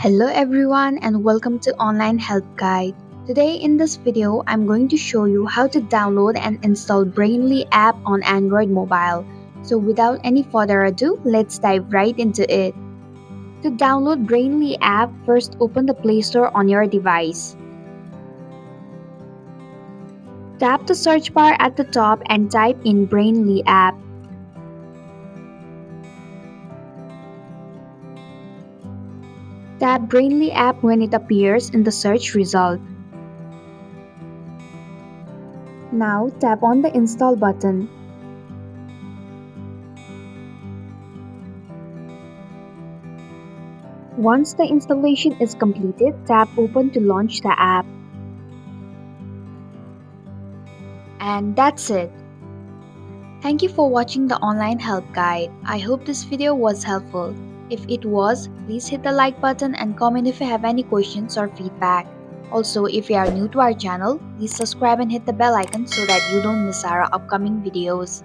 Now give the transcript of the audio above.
Hello everyone and welcome to Online Help Guide. Today in this video, I'm going to show you how to download and install Brainly app on Android mobile. So without any further ado, let's dive right into it. To download Brainly app, first open the Play Store on your device. Tap the search bar at the top and type in Brainly app. Tap Brainly app when it appears in the search result. Now tap on the install button. Once the installation is completed, tap Open to launch the app. And that's it. Thank you for watching the online help guide. I hope this video was helpful. If it was, please hit the like button and comment if you have any questions or feedback. Also, if you are new to our channel, please subscribe and hit the bell icon so that you don't miss our upcoming videos.